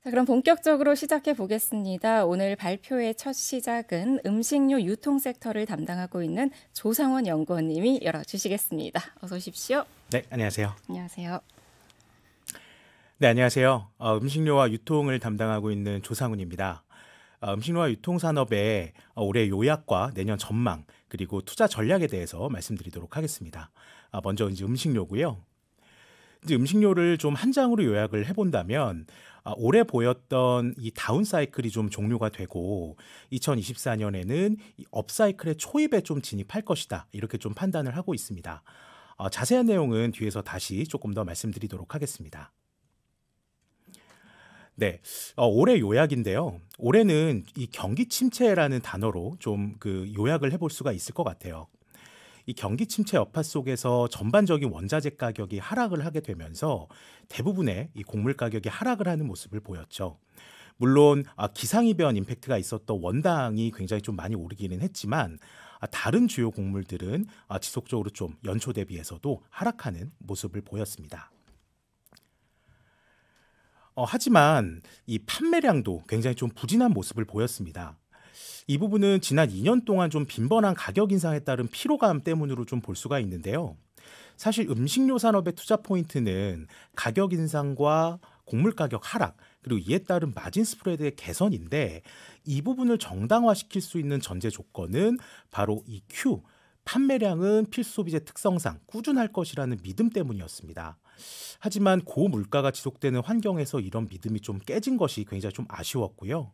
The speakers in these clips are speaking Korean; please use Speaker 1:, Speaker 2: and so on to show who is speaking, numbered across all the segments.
Speaker 1: 자, 그럼 본격적으로 시작해 보겠습니다. 오늘 발표의 첫 시작은 음식료 유통 섹터를 담당하고 있는 조상원 연구원님이 열어주시겠습니다. 어서 오십시오.
Speaker 2: 네, 안녕하세요.
Speaker 1: 안녕하세요.
Speaker 2: 네, 안녕하세요. 음식료와 유통을 담당하고 있는 조상훈입니다. 음식료와 유통 산업의 올해 요약과 내년 전망, 그리고 투자 전략에 대해서 말씀드리도록 하겠습니다. 먼저 이제 음식료고요. 이제 음식료를 좀 한 장으로 요약을 해본다면 올해 보였던 이 다운 사이클이 좀 종료가 되고 2024년에는 이 업 사이클의 초입에 좀 진입할 것이다. 이렇게 좀 판단을 하고 있습니다. 자세한 내용은 뒤에서 다시 조금 더 말씀드리도록 하겠습니다. 네, 올해 요약인데요. 올해는 이 경기 침체라는 단어로 좀 그 요약을 해볼 수가 있을 것 같아요. 이 경기 침체 여파 속에서 전반적인 원자재 가격이 하락을 하게 되면서 대부분의 이 곡물 가격이 하락을 하는 모습을 보였죠. 물론 기상이변 임팩트가 있었던 원당이 굉장히 좀 많이 오르기는 했지만 다른 주요 곡물들은 지속적으로 좀 연초 대비해서도 하락하는 모습을 보였습니다. 하지만 이 판매량도 굉장히 좀 부진한 모습을 보였습니다. 이 부분은 지난 2년 동안 좀 빈번한 가격 인상에 따른 피로감 때문으로 좀 볼 수가 있는데요. 사실 음식료 산업의 투자 포인트는 가격 인상과 곡물 가격 하락, 그리고 이에 따른 마진 스프레드의 개선인데 이 부분을 정당화시킬 수 있는 전제 조건은 바로 이 Q, 판매량은 필수 소비재 특성상 꾸준할 것이라는 믿음 때문이었습니다. 하지만 고물가가 지속되는 환경에서 이런 믿음이 좀 깨진 것이 굉장히 좀 아쉬웠고요.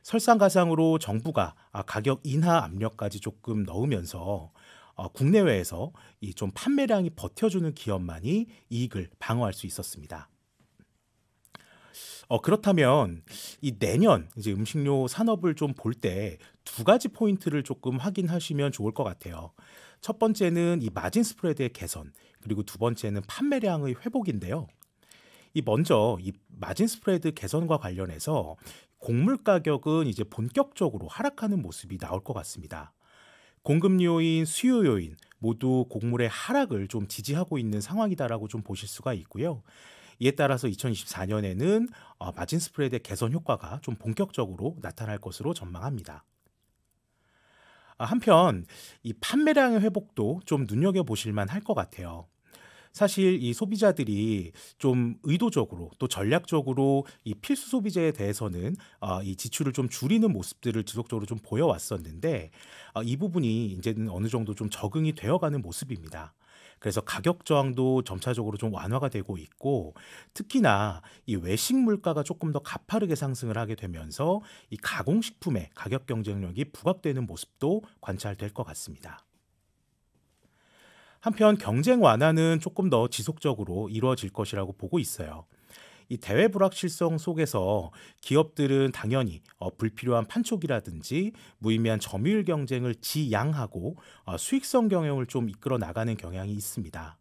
Speaker 2: 설상가상으로 정부가 가격 인하 압력까지 조금 넣으면서 국내외에서 이 좀 판매량이 버텨주는 기업만이 이익을 방어할 수 있었습니다. 그렇다면 이 내년 이제 음식료 산업을 좀 볼 때 두 가지 포인트를 조금 확인하시면 좋을 것 같아요. 첫 번째는 이 마진 스프레드의 개선, 그리고 두 번째는 판매량의 회복인데요. 먼저 이 마진 스프레드 개선과 관련해서 곡물 가격은 이제 본격적으로 하락하는 모습이 나올 것 같습니다. 공급 요인, 수요 요인 모두 곡물의 하락을 좀 지지하고 있는 상황이다라고 좀 보실 수가 있고요. 이에 따라서 2024년에는 마진 스프레드의 개선 효과가 좀 본격적으로 나타날 것으로 전망합니다. 한편 이 판매량의 회복도 좀 눈여겨보실 만할 것 같아요. 사실 이 소비자들이 좀 의도적으로 또 전략적으로 이 필수 소비재에 대해서는 이 지출을 좀 줄이는 모습들을 지속적으로 좀 보여왔었는데 이 부분이 이제는 어느 정도 좀 적응이 되어가는 모습입니다. 그래서 가격 저항도 점차적으로 좀 완화가 되고 있고 특히나 이 외식 물가가 조금 더 가파르게 상승을 하게 되면서 이 가공식품의 가격 경쟁력이 부각되는 모습도 관찰될 것 같습니다. 한편 경쟁 완화는 조금 더 지속적으로 이루어질 것이라고 보고 있어요. 이 대외 불확실성 속에서 기업들은 당연히 불필요한 판촉이라든지 무의미한 점유율 경쟁을 지양하고 수익성 경영을 좀 이끌어 나가는 경향이 있습니다.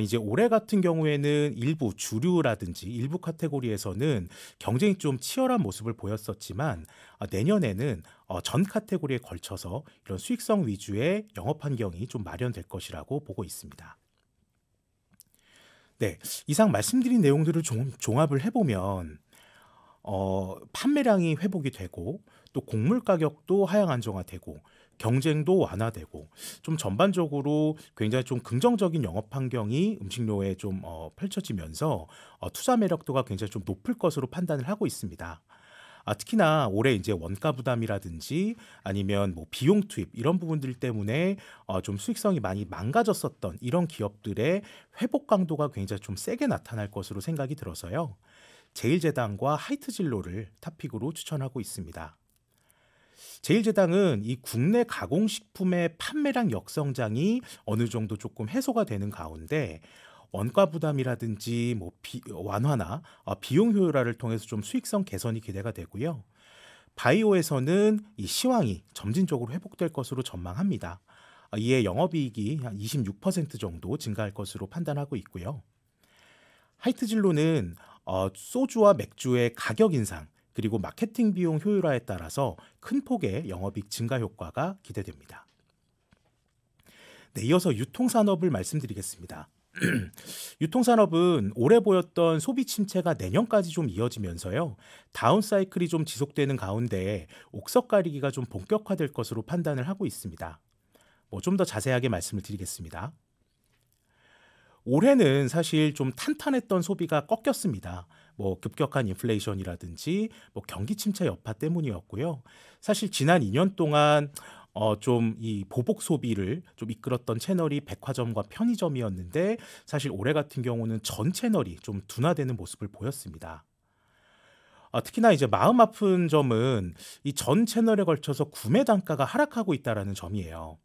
Speaker 2: 이제 올해 같은 경우에는 일부 주류라든지 일부 카테고리에서는 경쟁이 좀 치열한 모습을 보였었지만 내년에는 전 카테고리에 걸쳐서 이런 수익성 위주의 영업 환경이 좀 마련될 것이라고 보고 있습니다. 네, 이상 말씀드린 내용들을 좀 종합을 해보면 판매량이 회복이 되고 또 곡물 가격도 하향 안정화되고 경쟁도 완화되고 좀 전반적으로 굉장히 좀 긍정적인 영업 환경이 음식료에 좀 펼쳐지면서 투자 매력도가 굉장히 좀 높을 것으로 판단을 하고 있습니다. 특히나 올해 이제 원가 부담이라든지 아니면 뭐 비용 투입 이런 부분들 때문에 좀 수익성이 많이 망가졌었던 이런 기업들의 회복 강도가 굉장히 좀 세게 나타날 것으로 생각이 들어서요. 제일제당과 하이트진로를 탑픽으로 추천하고 있습니다. 제일제당은 이 국내 가공식품의 판매량 역성장이 어느 정도 조금 해소가 되는 가운데 원가 부담이라든지 뭐 완화나 비용 효율화를 통해서 좀 수익성 개선이 기대가 되고요. 바이오에서는 이 시황이 점진적으로 회복될 것으로 전망합니다. 이에 영업이익이 한 26% 정도 증가할 것으로 판단하고 있고요. 하이트진로는 소주와 맥주의 가격 인상 그리고 마케팅 비용 효율화에 따라서 큰 폭의 영업이익 증가 효과가 기대됩니다. 네, 이어서 유통산업을 말씀드리겠습니다. 유통산업은 올해 보였던 소비 침체가 내년까지 좀 이어지면서요. 다운 사이클이 좀 지속되는 가운데 옥석 가리기가 좀 본격화될 것으로 판단을 하고 있습니다. 뭐 좀 더 자세하게 말씀을 드리겠습니다. 올해는 사실 좀 탄탄했던 소비가 꺾였습니다. 뭐 급격한 인플레이션이라든지 뭐 경기 침체 여파 때문이었고요. 사실 지난 2년 동안 좀 이 보복 소비를 좀 이끌었던 채널이 백화점과 편의점이었는데 사실 올해 같은 경우는 전 채널이 좀 둔화되는 모습을 보였습니다. 특히나 이제 마음 아픈 점은 이 전 채널에 걸쳐서 구매 단가가 하락하고 있다라는 점이에요.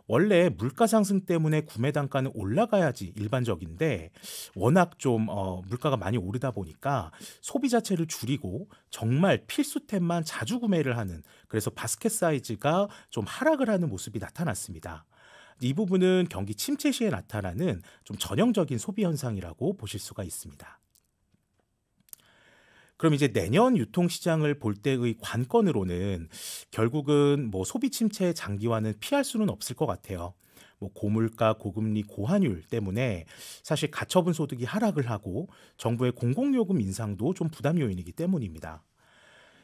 Speaker 2: 원래 물가 상승 때문에 구매 단가는 올라가야지 일반적인데 워낙 좀 물가가 많이 오르다 보니까 소비 자체를 줄이고 정말 필수템만 자주 구매를 하는, 그래서 바스켓 사이즈가 좀 하락을 하는 모습이 나타났습니다. 이 부분은 경기 침체 시에 나타나는 좀 전형적인 소비 현상이라고 보실 수가 있습니다. 그럼 이제 내년 유통시장을 볼 때의 관건으로는 결국은 뭐 소비 침체의 장기화는 피할 수는 없을 것 같아요. 뭐 고물가, 고금리, 고환율 때문에 사실 가처분 소득이 하락을 하고 정부의 공공요금 인상도 좀 부담 요인이기 때문입니다.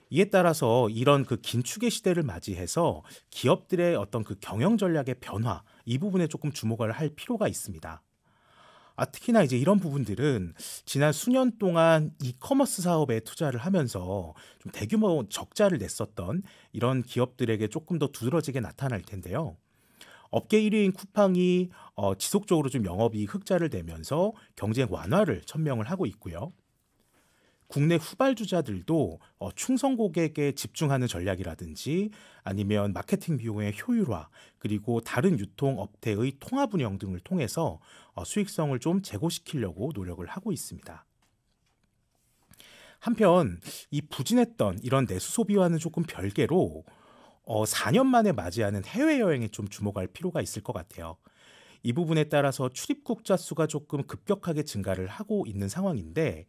Speaker 2: 이에 따라서 이런 그 긴축의 시대를 맞이해서 기업들의 어떤 그 경영 전략의 변화, 이 부분에 조금 주목을 할 필요가 있습니다. 특히나 이제 이런 부분들은 지난 수년 동안 이커머스 사업에 투자를 하면서 좀 대규모 적자를 냈었던 이런 기업들에게 조금 더 두드러지게 나타날 텐데요. 업계 1위인 쿠팡이 지속적으로 좀 영업이익 흑자를 내면서 경쟁 완화를 천명을 하고 있고요. 국내 후발주자들도 충성 고객에 집중하는 전략이라든지 아니면 마케팅 비용의 효율화, 그리고 다른 유통업태의 통합 운영 등을 통해서 수익성을 좀 제고시키려고 노력을 하고 있습니다. 한편 이 부진했던 이런 내수 소비와는 조금 별개로 4년 만에 맞이하는 해외여행에 좀 주목할 필요가 있을 것 같아요. 이 부분에 따라서 출입국자 수가 조금 급격하게 증가를 하고 있는 상황인데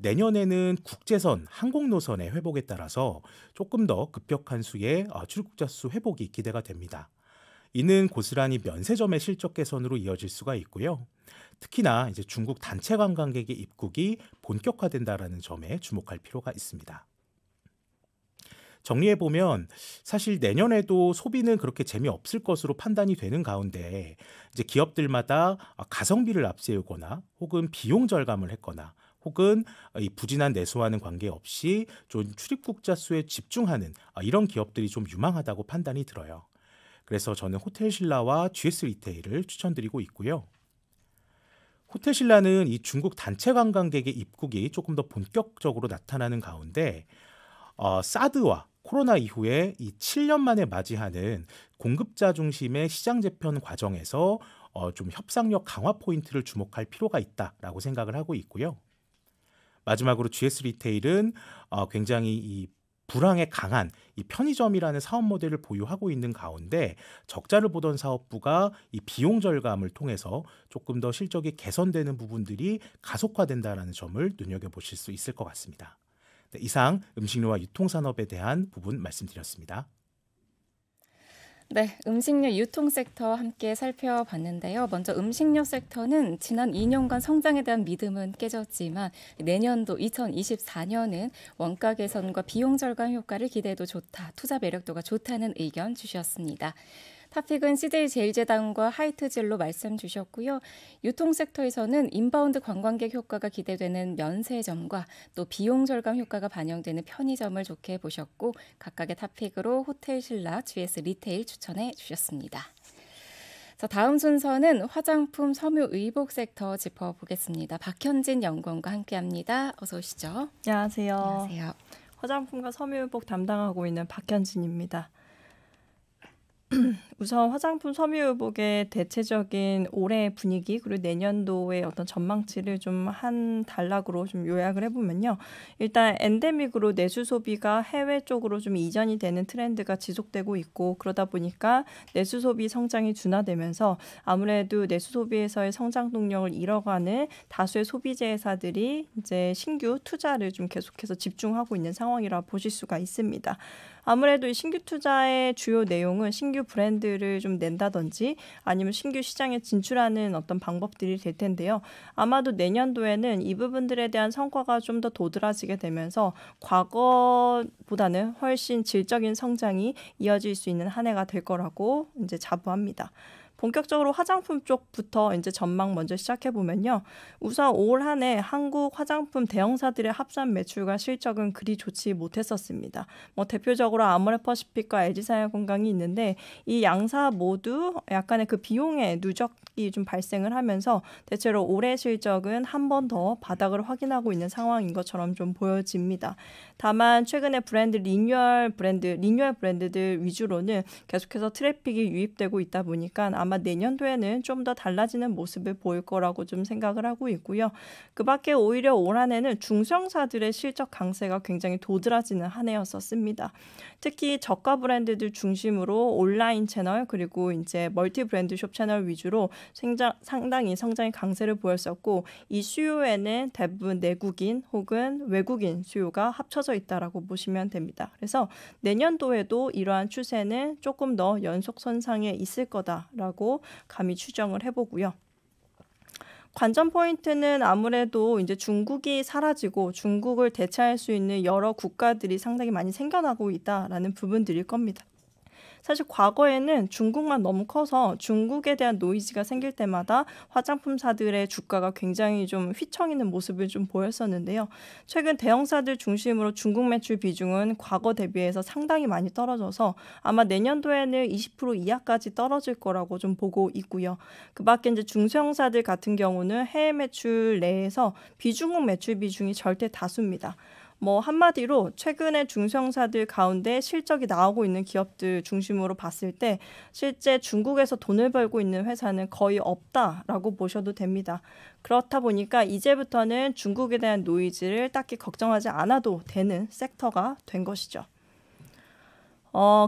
Speaker 2: 내년에는 국제선, 항공노선의 회복에 따라서 조금 더 급격한 수의 출국자 수 회복이 기대가 됩니다. 이는 고스란히 면세점의 실적 개선으로 이어질 수가 있고요. 특히나 이제 중국 단체 관광객의 입국이 본격화된다라는 점에 주목할 필요가 있습니다. 정리해 보면 사실 내년에도 소비는 그렇게 재미없을 것으로 판단이 되는 가운데 이제 기업들마다 가성비를 앞세우거나 혹은 비용 절감을 했거나 혹은 이 부진한 내수와는 관계없이 좀 출입국자 수에 집중하는 이런 기업들이 좀 유망하다고 판단이 들어요. 그래서 저는 호텔신라와 GS 리테일을 추천드리고 있고요. 호텔신라는 이 중국 단체 관광객의 입국이 조금 더 본격적으로 나타나는 가운데 사드와 코로나 이후에 이 7년 만에 맞이하는 공급자 중심의 시장 재편 과정에서 좀 협상력 강화 포인트를 주목할 필요가 있다라고 생각을 하고 있고요. 마지막으로 GS 리테일은 굉장히 이 불황에 강한 이 편의점이라는 사업 모델을 보유하고 있는 가운데 적자를 보던 사업부가 이 비용 절감을 통해서 조금 더 실적이 개선되는 부분들이 가속화된다는 점을 눈여겨보실 수 있을 것 같습니다. 네, 이상 음식료와 유통산업에 대한 부분 말씀드렸습니다.
Speaker 1: 네, 음식료 유통 섹터 함께 살펴봤는데요. 먼저 음식료 섹터는 지난 2년간 성장에 대한 믿음은 깨졌지만 내년도 2024년은 원가 개선과 비용 절감 효과를 기대해도 좋다, 투자 매력도가 좋다는 의견 주셨습니다. 탑픽은 CJ제일제당과 하이트젤로 말씀 주셨고요. 유통 섹터에서는 인바운드 관광객 효과가 기대되는 면세점과 또 비용 절감 효과가 반영되는 편의점을 좋게 보셨고 각각의 탑픽으로 호텔신라, GS 리테일 추천해 주셨습니다. 자, 다음 순서는 화장품, 섬유, 의복 섹터 짚어보겠습니다. 박현진 연구원과 함께합니다. 어서 오시죠.
Speaker 3: 안녕하세요.
Speaker 1: 안녕하세요.
Speaker 3: 화장품과 섬유의복 담당하고 있는 박현진입니다. 우선 화장품 섬유의복의 대체적인 올해의 분위기 그리고 내년도의 어떤 전망치를 좀 한 단락으로 좀 요약을 해보면요. 일단 엔데믹으로 내수 소비가 해외 쪽으로 좀 이전이 되는 트렌드가 지속되고 있고 그러다 보니까 내수 소비 성장이 둔화되면서 아무래도 내수 소비에서의 성장 동력을 잃어가는 다수의 소비재 회사들이 이제 신규 투자를 좀 계속해서 집중하고 있는 상황이라 보실 수가 있습니다. 아무래도 이 신규 투자의 주요 내용은 신규 브랜드를 좀 낸다든지 아니면 신규 시장에 진출하는 어떤 방법들이 될 텐데요. 아마도 내년도에는 이 부분들에 대한 성과가 좀 더 도드라지게 되면서 과거보다는 훨씬 질적인 성장이 이어질 수 있는 한 해가 될 거라고 이제 자부합니다. 본격적으로 화장품 쪽부터 이제 전망 먼저 시작해 보면요. 우선 올 한 해 한국 화장품 대형사들의 합산 매출과 실적은 그리 좋지 못했었습니다. 대표적으로 아모레퍼시픽과 LG사야건강이 있는데 이 양사 모두 약간의 그 비용의 누적이 좀 발생을 하면서 대체로 올해 실적은 한 번 더 바닥을 확인하고 있는 상황인 것처럼 좀 보여집니다. 다만 최근에 리뉴얼 브랜드들 위주로는 계속해서 트래픽이 유입되고 있다 보니까 아마 내년도에는 좀 더 달라지는 모습을 보일 거라고 좀 생각을 하고 있고요. 그 밖에 오히려 올 한 해는 중소형사들의 실적 강세가 굉장히 도드라지는 한 해였었습니다. 특히 저가 브랜드들 중심으로 온라인 채널 그리고 이제 멀티 브랜드 숍 채널 위주로 상당히 성장의 강세를 보였었고 이 수요에는 대부분 내국인 혹은 외국인 수요가 합쳐져 있다라고 보시면 됩니다. 그래서 내년도에도 이러한 추세는 조금 더 연속 선상에 있을 거다라고 감히 추정을 해보고요. 관전 포인트는 아무래도 이제 중국이 사라지고 중국을 대체할 수 있는 여러 국가들이 상당히 많이 생겨나고 있다라는 부분들일 겁니다. 사실 과거에는 중국만 너무 커서 중국에 대한 노이즈가 생길 때마다 화장품사들의 주가가 굉장히 좀 휘청이는 모습을 좀 보였었는데요. 최근 대형사들 중심으로 중국 매출 비중은 과거 대비해서 상당히 많이 떨어져서 아마 내년도에는 20% 이하까지 떨어질 거라고 좀 보고 있고요. 그 밖에 이제 중소형사들 같은 경우는 해외 매출 내에서 비중국 매출 비중이 절대 다수입니다. 한마디로 최근에 중소형사들 가운데 실적이 나오고 있는 기업들 중심으로 봤을 때 실제 중국에서 돈을 벌고 있는 회사는 거의 없다라고 보셔도 됩니다. 그렇다 보니까 이제부터는 중국에 대한 노이즈를 딱히 걱정하지 않아도 되는 섹터가 된 것이죠.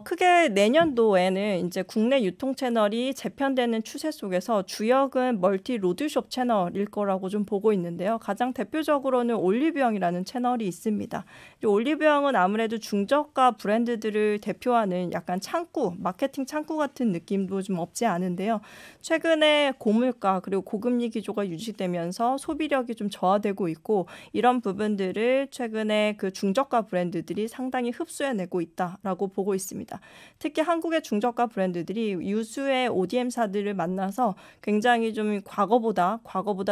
Speaker 3: 크게 내년도에는 이제 국내 유통 채널이 재편되는 추세 속에서 주역은 멀티 로드숍 채널일 거라고 좀 보고 있는데요. 가장 대표적으로는 올리브영이라는 채널이 있습니다. 올리브영은 아무래도 중저가 브랜드들을 대표하는 약간 마케팅 창구 같은 느낌도 좀 없지 않은데요. 최근에 고물가 그리고 고금리 기조가 유지되면서 소비력이 좀 저하되고 있고 이런 부분들을 최근에 그 중저가 브랜드들이 상당히 흡수해내고 있다라고 보고 있습니다. 특히 한국의 중저가 브랜드들이 유수의 ODM사들을 만나서 굉장히 좀 과거보다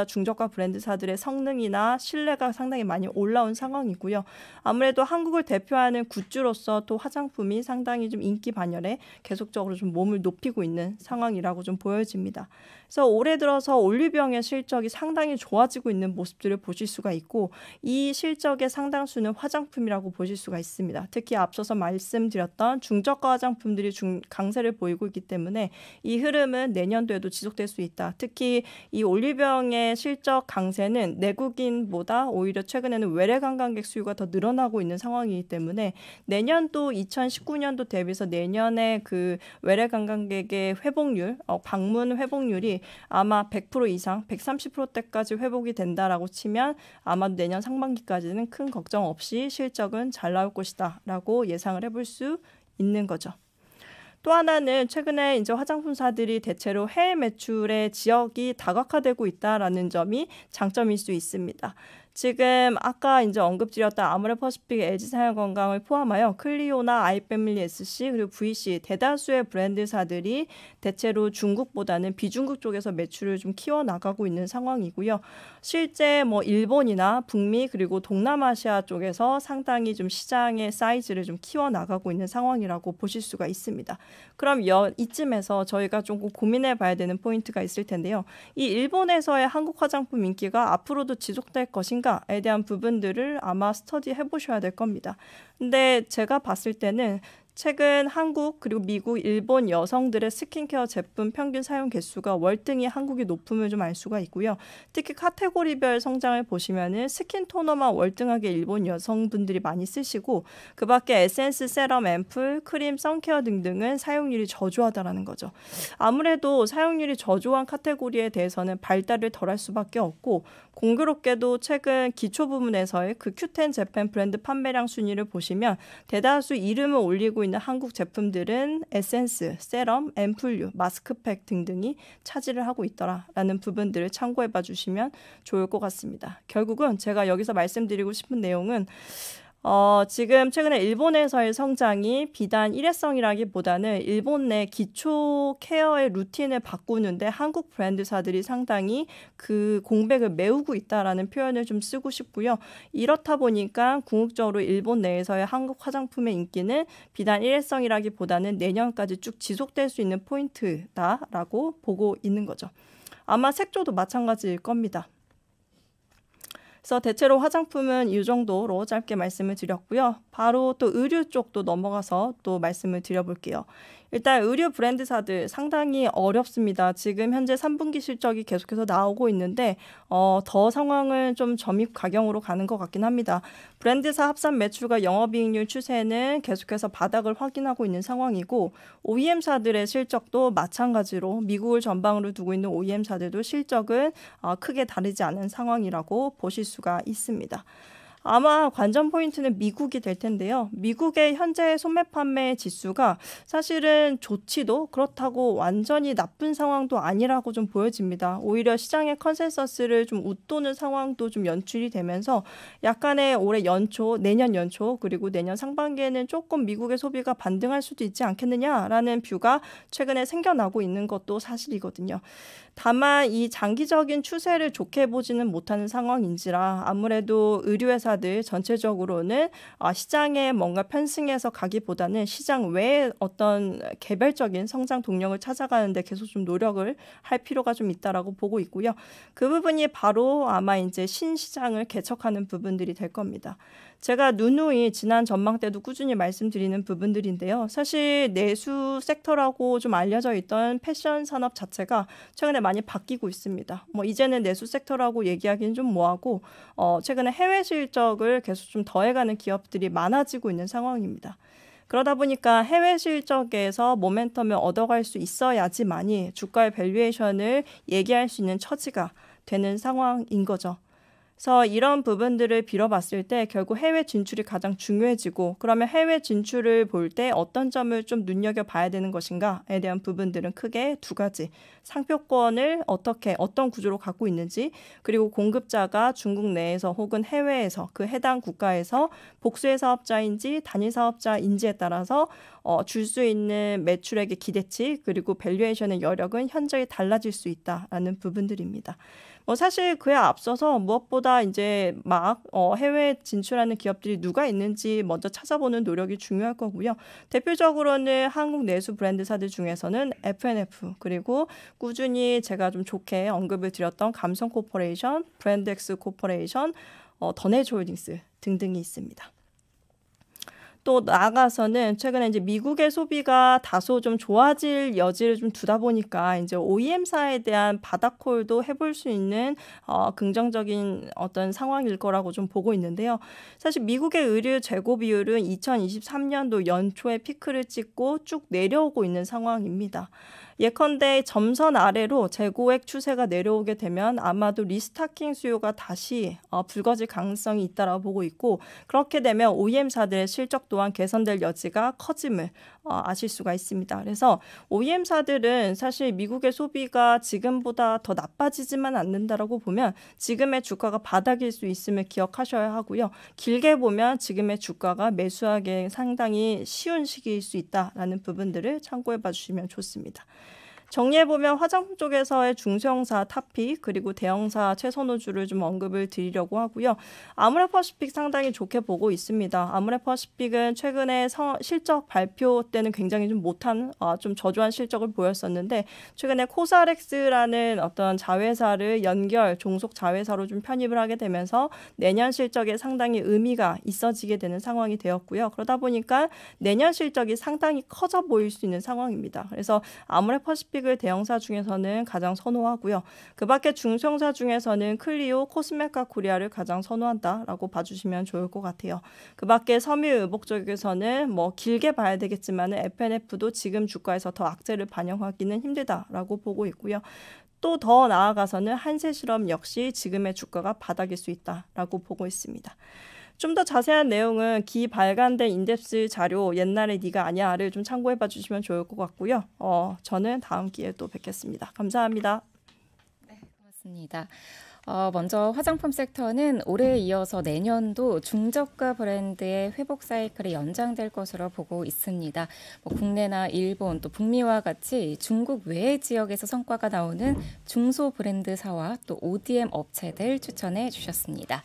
Speaker 3: 중저가 브랜드사들의 성능이나 신뢰가 상당히 많이 올라온 상황이고요. 아무래도 한국을 대표하는 굿즈로서 또 화장품이 상당히 좀 인기 반열에 계속적으로 좀 몸을 높이고 있는 상황이라고 좀 보여집니다. 그래서 올해 들어서 올리브영의 실적이 상당히 좋아지고 있는 모습들을 보실 수가 있고 이 실적의 상당수는 화장품이라고 보실 수가 있습니다. 특히 앞서서 말씀드렸던 중저가 화장품들이 강세를 보이고 있기 때문에 이 흐름은 내년도에도 지속될 수 있다. 특히 이 올리브영의 실적 강세는 내국인보다 오히려 최근에는 외래 관광객 수요가 더 늘어나고 있는 상황이기 때문에 내년도 2019년도 대비해서 내년에 그 외래 관광객의 회복률, 방문 회복률이 아마 100% 이상, 130%대까지 회복이 된다라고 치면 아마도 내년 상반기까지는 큰 걱정 없이 실적은 잘 나올 것이다라고 예상을 해볼 수 있는 거죠. 또 하나는 최근에 이제 화장품사들이 대체로 해외 매출의 지역이 다각화되고 있다라는 점이 장점일 수 있습니다. 지금 아까 이제 언급드렸던 아모레퍼시픽, LG사야건강을 포함하여 클리오나 아이패밀리 SC 그리고 VC 대다수의 브랜드사들이 대체로 중국보다는 비중국 쪽에서 매출을 좀 키워나가고 있는 상황이고요. 실제 일본이나 북미 그리고 동남아시아 쪽에서 상당히 좀 시장의 사이즈를 좀 키워나가고 있는 상황이라고 보실 수가 있습니다. 그럼 이쯤에서 저희가 조금 고민해 봐야 되는 포인트가 있을 텐데요. 이 일본에서의 한국 화장품 인기가 앞으로도 지속될 것인가? 에 대한 부분들을 아마 스터디 해보셔야 될 겁니다. 근데 제가 봤을 때는 최근 한국 그리고 미국, 일본 여성들의 스킨케어 제품 평균 사용 개수가 월등히 한국이 높음을 좀 알 수가 있고요. 특히 카테고리별 성장을 보시면은 스킨 토너만 월등하게 일본 여성분들이 많이 쓰시고 그 밖에 에센스, 세럼, 앰플, 크림, 선케어 등등은 사용률이 저조하다라는 거죠. 아무래도 사용률이 저조한 카테고리에 대해서는 발달을 덜할 수밖에 없고 공교롭게도 최근 기초 부문에서의 그 큐텐 재팬 브랜드 판매량 순위를 보시면 대다수 이름을 올리고 있는 한국 제품들은 에센스, 세럼, 앰플류, 마스크팩 등등이 차지를 하고 있더라라는 부분들을 참고해 봐 주시면 좋을 것 같습니다. 결국은 제가 여기서 말씀드리고 싶은 내용은 지금 최근에 일본에서의 성장이 비단 일회성이라기보다는 일본 내 기초 케어의 루틴을 바꾸는데 한국 브랜드사들이 상당히 그 공백을 메우고 있다라는 표현을 좀 쓰고 싶고요. 이렇다 보니까 궁극적으로 일본 내에서의 한국 화장품의 인기는 비단 일회성이라기보다는 내년까지 쭉 지속될 수 있는 포인트다라고 보고 있는 거죠. 아마 색조도 마찬가지일 겁니다. 그래서 대체로 화장품은 이 정도로 짧게 말씀을 드렸고요. 바로 또 의류 쪽도 넘어가서 또 말씀을 드려볼게요. 일단 의류 브랜드사들 상당히 어렵습니다. 지금 현재 3분기 실적이 계속해서 나오고 있는데 더 상황은 좀 점입가경으로 가는 것 같긴 합니다. 브랜드사 합산 매출과 영업이익률 추세는 계속해서 바닥을 확인하고 있는 상황이고 OEM사들의 실적도 마찬가지로 미국을 전방으로 두고 있는 OEM사들도 실적은 크게 다르지 않은 상황이라고 보실 수가 있습니다. 아마 관전 포인트는 미국이 될 텐데요. 미국의 현재 소매 판매 지수가 사실은 좋지도 그렇다고 완전히 나쁜 상황도 아니라고 좀 보여집니다. 오히려 시장의 컨센서스를 좀 웃도는 상황도 좀 연출이 되면서 약간의 올해 연초, 내년 연초 그리고 내년 상반기에는 조금 미국의 소비가 반등할 수도 있지 않겠느냐라는 뷰가 최근에 생겨나고 있는 것도 사실이거든요. 다만 이 장기적인 추세를 좋게 보지는 못하는 상황인지라 아무래도 의류회사들 전체적으로는 시장에 뭔가 편승해서 가기보다는 시장 외에 어떤 개별적인 성장 동력을 찾아가는데 계속 좀 노력을 할 필요가 좀 있다라고 보고 있고요. 그 부분이 바로 아마 이제 신시장을 개척하는 부분들이 될 겁니다. 제가 누누이 지난 전망 때도 꾸준히 말씀드리는 부분들인데요. 사실 내수 섹터라고 좀 알려져 있던 패션 산업 자체가 최근에 많이 바뀌고 있습니다. 이제는 내수 섹터라고 얘기하기는 좀 뭐하고 최근에 해외 실적을 계속 좀 더해가는 기업들이 많아지고 있는 상황입니다. 그러다 보니까 해외 실적에서 모멘텀을 얻어갈 수 있어야지만이 주가의 밸류에이션을 얘기할 수 있는 처지가 되는 상황인 거죠. 그래서 이런 부분들을 빌어봤을 때 결국 해외 진출이 가장 중요해지고 그러면 해외 진출을 볼 때 어떤 점을 좀 눈여겨봐야 되는 것인가에 대한 부분들은 크게 두 가지. 상표권을 어떤 구조로 갖고 있는지 그리고 공급자가 중국 내에서 혹은 해외에서 그 해당 국가에서 복수의 사업자인지 단일 사업자인지에 따라서 줄 수 있는 매출액의 기대치 그리고 밸류에이션의 여력은 현저히 달라질 수 있다라는 부분들입니다. 사실 그에 앞서서 무엇보다 이제 막 해외 진출하는 기업들이 누가 있는지 먼저 찾아보는 노력이 중요할 거고요. 대표적으로는 한국 내수 브랜드사들 중에서는 F&F 그리고 꾸준히 제가 좀 좋게 언급을 드렸던 감성 코퍼레이션, 브랜드엑스 코퍼레이션, 더네즈홀딩스 등등이 있습니다. 또 나아가서는 최근에 이제 미국의 소비가 다소 좀 좋아질 여지를 좀 두다 보니까 이제 OEM사에 대한 바닥콜도 해볼 수 있는 긍정적인 어떤 상황일 거라고 좀 보고 있는데요. 사실 미국의 의류 재고 비율은 2023년도 연초에 피크를 찍고 쭉 내려오고 있는 상황입니다. 예컨대 점선 아래로 재고액 추세가 내려오게 되면 아마도 리스타킹 수요가 다시 불거질 가능성이 있다라고 보고 있고 그렇게 되면 OEM사들의 실적 또한 개선될 여지가 커짐을 아실 수가 있습니다. 그래서 OEM사들은 사실 미국의 소비가 지금보다 더 나빠지지만 않는다라고 보면 지금의 주가가 바닥일 수 있음을 기억하셔야 하고요. 길게 보면 지금의 주가가 매수하기 상당히 쉬운 시기일 수 있다라는 부분들을 참고해 봐 주시면 좋습니다. 정리해보면 화장품 쪽에서의 중소형사 탑픽 그리고 대형사 최선호주를 좀 언급을 드리려고 하고요. 아모레퍼시픽 상당히 좋게 보고 있습니다. 아모레퍼시픽은 최근에 실적 발표 때는 굉장히 좀 못한 좀 저조한 실적을 보였었는데 최근에 코사렉스라는 어떤 자회사를 종속 자회사로 좀 편입을 하게 되면서 내년 실적에 상당히 의미가 있어지게 되는 상황이 되었고요. 그러다 보니까 내년 실적이 상당히 커져 보일 수 있는 상황입니다. 그래서 아모레퍼시픽 을 대형사 중에서는 가장 선호하고요. 그 밖에 중소형사 중에서는 클리오, 코스메카 코리아를 가장 선호한다라고 봐주시면 좋을 것 같아요. 그 밖에 섬유의복 쪽에서는 뭐 길게 봐야 되겠지만 FNF도 지금 주가에서 더 악재를 반영하기는 힘들다라고 보고 있고요. 또 더 나아가서는 한세실험 역시 지금의 주가가 바닥일 수 있다라고 보고 있습니다. 좀 더 자세한 내용은 기발간된 인덱스 자료 옛날에 네가 아냐를 좀 참고해봐 주시면 좋을 것 같고요. 저는 다음 기회에 또 뵙겠습니다. 감사합니다.
Speaker 1: 네, 고맙습니다. 먼저 화장품 섹터는 올해에 이어서 내년도 중저가 브랜드의 회복 사이클이 연장될 것으로 보고 있습니다. 국내나 일본 또 북미와 같이 중국 외의 지역에서 성과가 나오는 중소 브랜드사와 또 ODM 업체들 추천해 주셨습니다.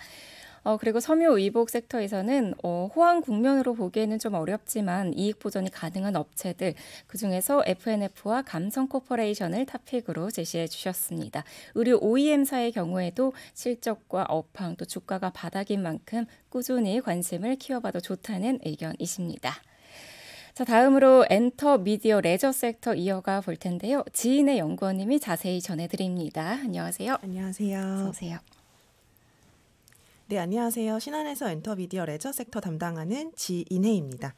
Speaker 1: 그리고 섬유의복 섹터에서는 호황 국면으로 보기에는 좀 어렵지만 이익 보전이 가능한 업체들, 그중에서 FNF와 감성코퍼레이션을 탑픽으로 제시해 주셨습니다. 의류 OEM사의 경우에도 실적과 업황 또 주가가 바닥인 만큼 꾸준히 관심을 키워봐도 좋다는 의견이십니다. 자, 다음으로 엔터, 미디어, 레저 섹터 이어가 볼 텐데요. 지인의 연구원님이 자세히 전해드립니다. 안녕하세요.
Speaker 4: 안녕하세요.
Speaker 1: 어서 오세요.
Speaker 4: 네, 안녕하세요. 신한에서 엔터미디어 레저 섹터 담당하는 지인혜입니다.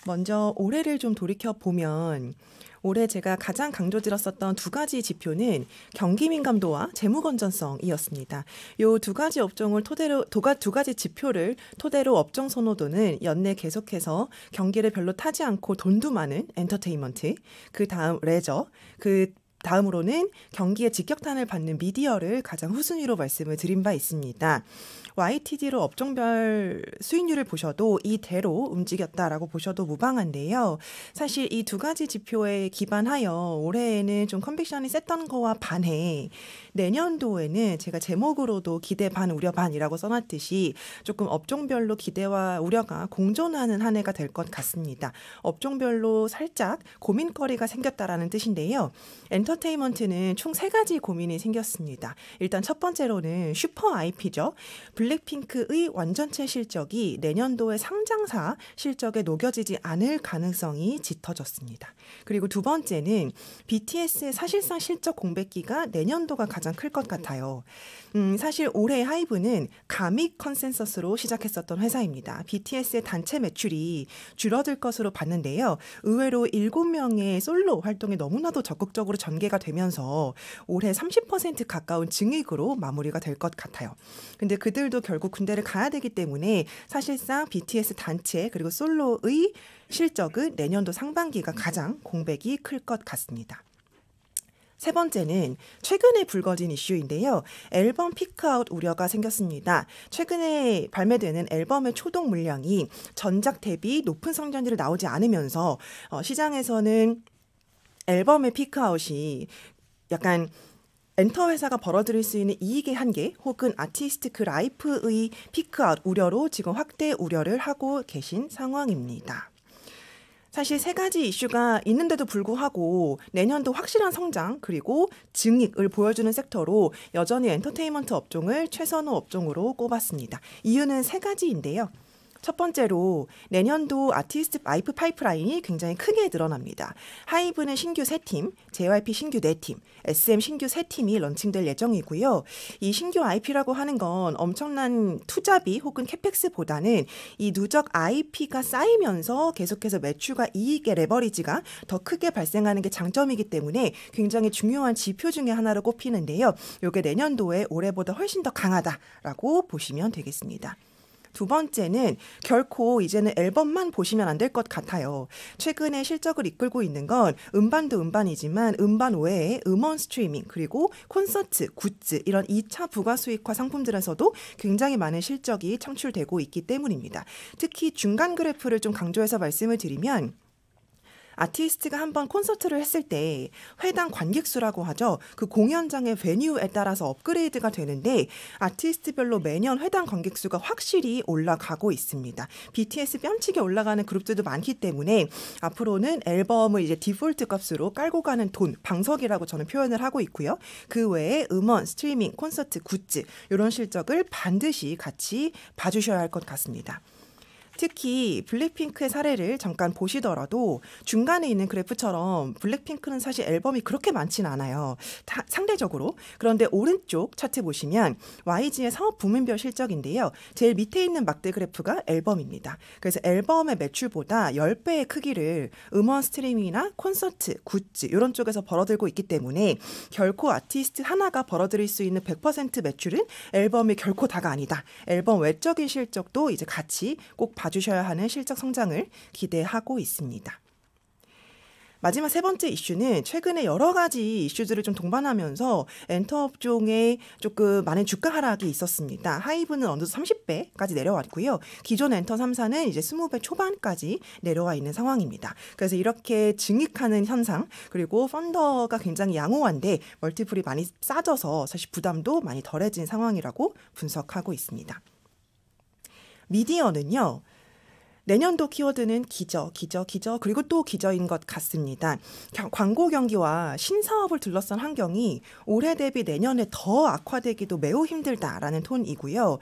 Speaker 4: 먼저 올해를 좀 돌이켜보면 올해 제가 가장 강조드렸었던 두 가지 지표는 경기 민감도와 재무 건전성이었습니다. 이 두 가지 업종을 토대로 두 가지 지표를 토대로 업종 선호도는 연내 계속해서 경기를 별로 타지 않고 돈도 많은 엔터테인먼트, 그 다음 레저, 그 다음으로는 경기에 직격탄을 받는 미디어를 가장 후순위로 말씀을 드린 바 있습니다. YTD로 업종별 수익률을 보셔도 이대로 움직였다라고 보셔도 무방한데요. 사실 이 두 가지 지표에 기반하여 올해에는 좀 컨빅션이 셌던 거와 반해 내년도에는 제가 제목으로도 기대 반 우려 반이라고 써놨듯이 조금 업종별로 기대와 우려가 공존하는 한 해가 될 것 같습니다. 업종별로 살짝 고민거리가 생겼다라는 뜻인데요. 엔터테인먼트는 총 3가지 고민이 생겼습니다. 일단 첫 번째로는 슈퍼 IP죠. 블랙핑크의 완전체 실적이 내년도의 상장사 실적에 녹여지지 않을 가능성이 짙어졌습니다. 그리고 두 번째는 BTS의 사실상 실적 공백기가 내년도가 가장 클 것 같아요. 사실 올해 하이브는 가믹 컨센서스로 시작했었던 회사입니다. BTS의 단체 매출이 줄어들 것으로 봤는데요. 의외로 7명의 솔로 활동에 너무나도 적극적으로 전개가 되면서 올해 30% 가까운 증액으로 마무리가 될 것 같아요. 근데 그들도 결국 군대를 가야 되기 때문에 사실상 BTS 단체 그리고 솔로의 실적은 내년도 상반기가 가장 공백이 클 것 같습니다. 세 번째는 최근에 불거진 이슈인데요. 앨범 피크아웃 우려가 생겼습니다. 최근에 발매되는 앨범의 초동 물량이 전작 대비 높은 성장률이 나오지 않으면서 시장에서는 앨범의 피크아웃이 약간 엔터 회사가 벌어들일 수 있는 이익의 한계 혹은 아티스티크 라이프의 피크아웃 우려로 지금 확대 우려를 하고 계신 상황입니다. 사실 3가지 이슈가 있는데도 불구하고 내년도 확실한 성장 그리고 증익을 보여주는 섹터로 여전히 엔터테인먼트 업종을 최선호 업종으로 꼽았습니다. 이유는 3가지인데요. 첫 번째로 내년도 아티스트 라이프 파이프라인이 굉장히 크게 늘어납니다. 하이브는 신규 3팀, JYP 신규 4팀, SM 신규 3팀이 런칭될 예정이고요. 이 신규 IP라고 하는 건 엄청난 투자비 혹은 캐펙스보다는 이 누적 IP가 쌓이면서 계속해서 매출과 이익의 레버리지가 더 크게 발생하는 게 장점이기 때문에 굉장히 중요한 지표 중에 하나로 꼽히는데요. 이게 내년도에 올해보다 훨씬 더 강하다라고 보시면 되겠습니다. 두 번째는 결코 이제는 앨범만 보시면 안 될 것 같아요. 최근에 실적을 이끌고 있는 건 음반도 음반이지만 음반 외에 음원 스트리밍 그리고 콘서트, 굿즈 이런 2차 부가 수익화 상품들에서도 굉장히 많은 실적이 창출되고 있기 때문입니다. 특히 중간 그래프를 좀 강조해서 말씀을 드리면 아티스트가 한번 콘서트를 했을 때 회당 관객 수라고 하죠. 그 공연장의 베뉴에 따라서 업그레이드가 되는데 아티스트별로 매년 회당 관객 수가 확실히 올라가고 있습니다. BTS 뺨치게 올라가는 그룹들도 많기 때문에 앞으로는 앨범을 이제 디폴트 값으로 깔고 가는 돈, 방석이라고 저는 표현을 하고 있고요. 그 외에 음원, 스트리밍, 콘서트, 굿즈 이런 실적을 반드시 같이 봐주셔야 할 것 같습니다. 특히 블랙핑크의 사례를 잠깐 보시더라도 중간에 있는 그래프처럼 블랙핑크는 사실 앨범이 그렇게 많지는 않아요. 상대적으로. 그런데 오른쪽 차트 보시면 YG의 사업 부문별 실적인데요. 제일 밑에 있는 막대 그래프가 앨범입니다. 그래서 앨범의 매출보다 10배의 크기를 음원 스트리밍이나 콘서트, 굿즈 이런 쪽에서 벌어들고 있기 때문에 결코 아티스트 하나가 벌어들일 수 있는 100% 매출은 앨범이 결코 다가 아니다. 앨범 외적인 실적도 이제 같이 꼭 봐주셔야 하는 실적 성장을 기대하고 있습니다. 마지막 세 번째 이슈는 최근에 여러 가지 이슈들을 좀 동반하면서 엔터 업종에 조금 많은 주가 하락이 있었습니다. 하이브는 어느덧 30배까지 내려왔고요. 기존 엔터 3사는 이제 20배 초반까지 내려와 있는 상황입니다. 그래서 이렇게 증익하는 현상 그리고 펀더가 굉장히 양호한데 멀티플이 많이 싸져서 사실 부담도 많이 덜해진 상황이라고 분석하고 있습니다. 미디어는요. 내년도 키워드는 기저 그리고 또 기저인 것 같습니다. 광고 경기와 신사업을 둘러싼 환경이 올해 대비 내년에 더 악화되기도 매우 힘들다라는 톤이고요.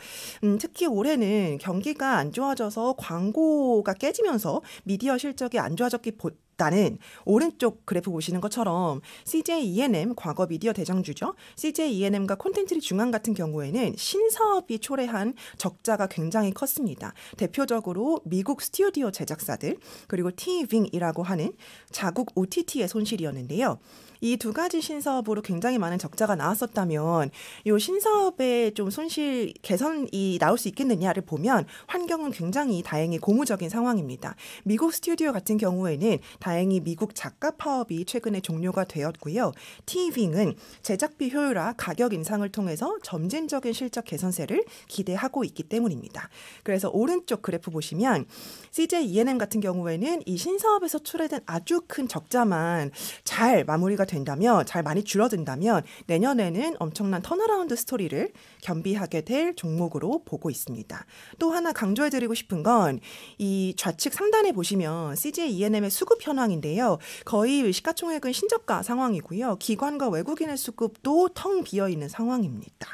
Speaker 4: 특히 올해는 경기가 안 좋아져서 광고가 깨지면서 미디어 실적이 안 좋아졌기보다는 오른쪽 그래프 보시는 것처럼 CJ E&M 과거 미디어 대장주죠. CJ E&M과 콘텐츠리 중앙 같은 경우에는 신사업이 초래한 적자가 굉장히 컸습니다. 대표적으로 미국 스튜디오 제작사들 그리고 티윙이라고 하는 자국 OTT의 손실이었는데요. 이 두 가지 신사업으로 굉장히 많은 적자가 나왔었다면 이 신사업의 좀 손실 개선이 나올 수 있겠느냐를 보면 환경은 굉장히 다행히 고무적인 상황입니다. 미국 스튜디오 같은 경우에는 다행히 미국 작가 파업이 최근에 종료가 되었고요. 티윙은 제작비 효율화, 가격 인상을 통해서 점진적인 실적 개선세를 기대하고 있기 때문입니다. 그래서 오른쪽 그래프 보시면 CJ E&M 같은 경우에는 이 신사업에서 초래된 아주 큰 적자만 잘 마무리가 된다면 잘 많이 줄어든다면 내년에는 엄청난 턴어라운드 스토리를 겸비하게 될 종목으로 보고 있습니다. 또 하나 강조해드리고 싶은 건 이 좌측 상단에 보시면 CJ E&M의 수급 현황인데요. 거의 시가총액은 신저가 상황이고요. 기관과 외국인의 수급도 텅 비어있는 상황입니다.